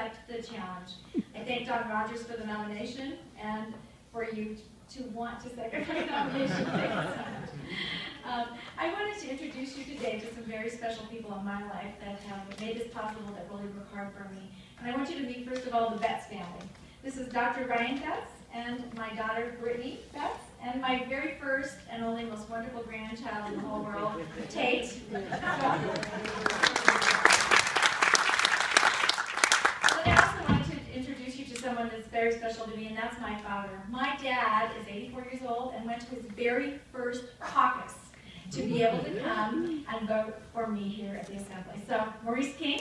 accept the challenge. I thank Don Rodgers for the nomination and for you to want to second my nomination. I wanted to introduce you today to some very special people in my life that have made this possible, that really work hard for me. And I want you to meet, first of all, the Betts family. This is Dr. Ryan Betts and my daughter, Brittany Betts, and my very first and only most wonderful grandchild in the whole world, Tate. But I also wanted to introduce you to someone that's very special to me, and that's my father. My dad is 84 years old and went to his very first caucus to be able to come and vote for me here at the Assembly. So, Maurice King.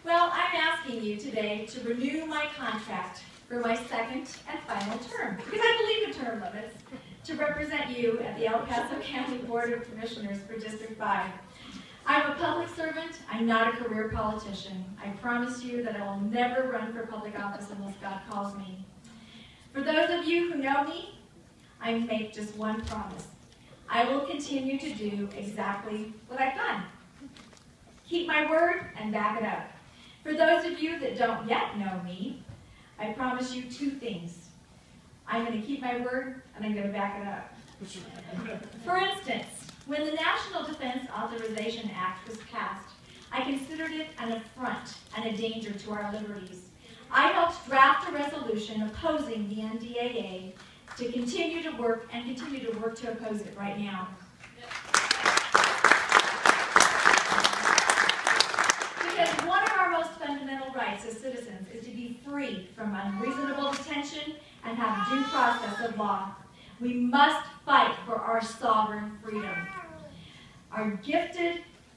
Well, I'm asking you today to renew my contract for my second and final term, because I believe in term limits, to represent you at the El Paso County Board of Commissioners for District 5. I'm a public servant. I'm not a career politician. I promise you that I will never run for public office unless God calls me. For those of you who know me, I make just one promise. I will continue to do exactly what I've done. Keep my word and back it up. For those of you that don't yet know me, I promise you two things. I'm going to keep my word and I'm going to back it up. For instance, when the National Defense Authorization Act was passed, I considered it an affront and a danger to our liberties. I helped draft a resolution opposing the NDAA to continue to work to oppose it right now. Because one of our most fundamental rights as citizens is to be free from unreasonable detention and have due process of law. We must fight for our sovereign freedom.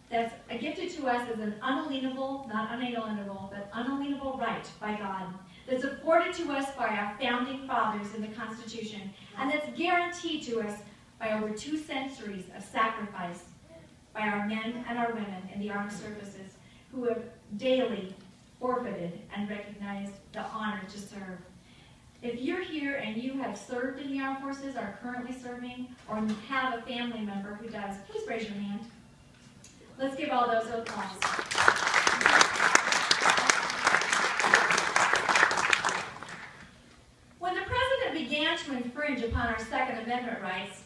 That's gifted to us as an unalienable, not unalienable, but unalienable right by God. That's afforded to us by our founding fathers in the Constitution, and that's guaranteed to us by over 2 centuries of sacrifice by our men and our women in the armed services who have daily forfeited and recognized the honor to serve. If you're here and you have served in the armed forces, are currently serving, or you have a family member who does, please raise your hand. Let's give all those applause. When the President began to infringe upon our Second Amendment rights,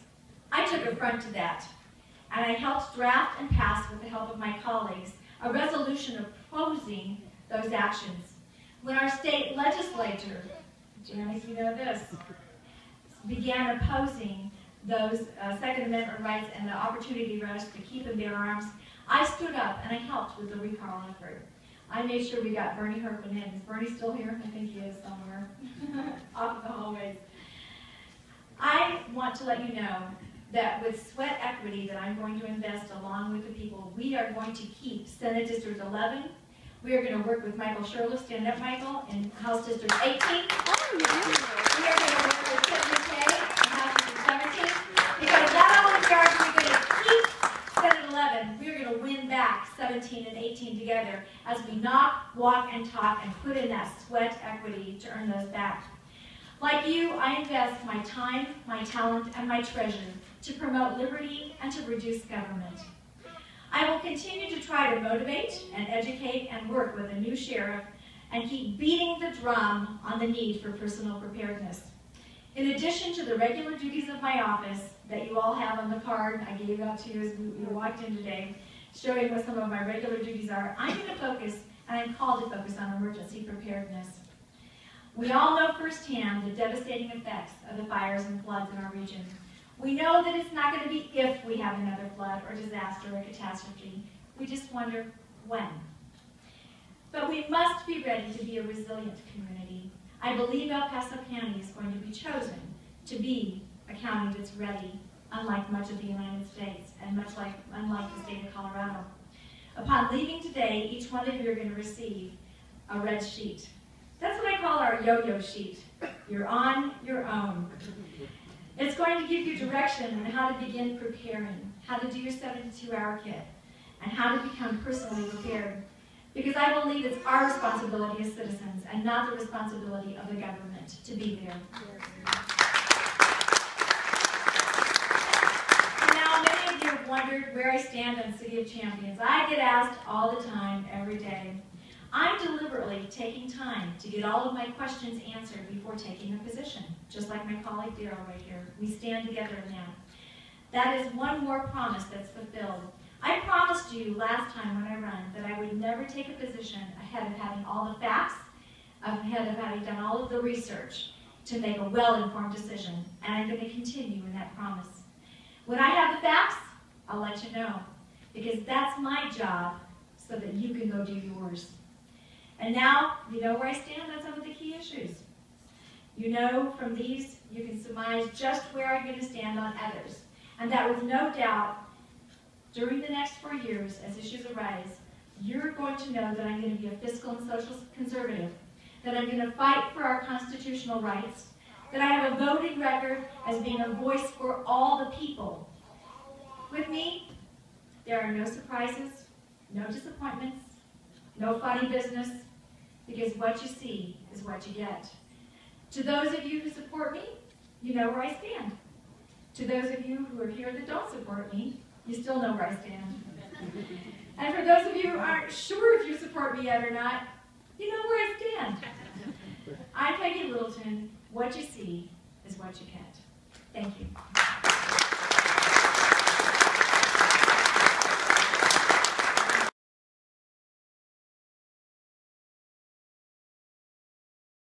I took affront to that, and I helped draft and pass, with the help of my colleagues, a resolution opposing those actions. When our state legislature, Janice, you know this, began opposing those Second Amendment rights and the opportunity for us to keep and bear arms, I stood up and I helped with the recall effort. I made sure we got Bernie Herpin in. Is Bernie still here? I think he is somewhere off in the hallways. I want to let you know that with sweat equity that I'm going to invest along with the people, we are going to keep Senate District 11. We are going to work with Michael Sherlock, stand up Michael, in House District 18. We are going to work with Tiffany Kay in House District 17. Because not only are we going to keep Senate 11, we are going to win back 17 and 18 together as we knock, walk, and talk and put in that sweat equity to earn those back. Like you, I invest my time, my talent, and my treasure to promote liberty and to reduce government. I will continue to try to motivate and educate and work with a new sheriff and keep beating the drum on the need for personal preparedness. In addition to the regular duties of my office that you all have on the card I gave out to you as you walked in today, showing what some of my regular duties are, I'm going to focus, and I'm called to focus, on emergency preparedness. We all know firsthand the devastating effects of the fires and floods in our region. We know that it's not going to be if we have another flood or disaster or catastrophe. We just wonder when. But we must be ready to be a resilient community. I believe El Paso County is going to be chosen to be a county that's ready, unlike much of the United States and unlike the state of Colorado. Upon leaving today, each one of you are going to receive a red sheet. That's what I call our yo-yo sheet. You're on your own. It's going to give you direction on how to begin preparing, how to do your 72-hour kit, and how to become personally prepared. Because I believe it's our responsibility as citizens and not the responsibility of the government to be there. And now wondered where I stand on City of Champions, I get asked all the time, every day. I'm deliberately taking time to get all of my questions answered before taking a position, just like my colleague Daryl right here. We stand together in that. That is one more promise that's fulfilled. I promised you last time when I ran that I would never take a position ahead of having all the facts, ahead of having done all of the research to make a well-informed decision, and I'm going to continue in that promise. When I have the facts, I'll let you know, because that's my job so that you can go do yours. And now, you know where I stand on some of the key issues. You know from these, you can surmise just where I'm going to stand on others. And that with no doubt, during the next 4 years, as issues arise, you're going to know that I'm going to be a fiscal and social conservative, that I'm going to fight for our constitutional rights, that I have a voting record as being a voice for all the people. With me, there are no surprises, no disappointments, no funny business, because what you see is what you get. To those of you who support me, you know where I stand. To those of you who are here that don't support me, you still know where I stand. And for those of you who aren't sure if you support me yet or not, you know where I stand. I'm Peggy Littleton. What you see is what you get. Thank you.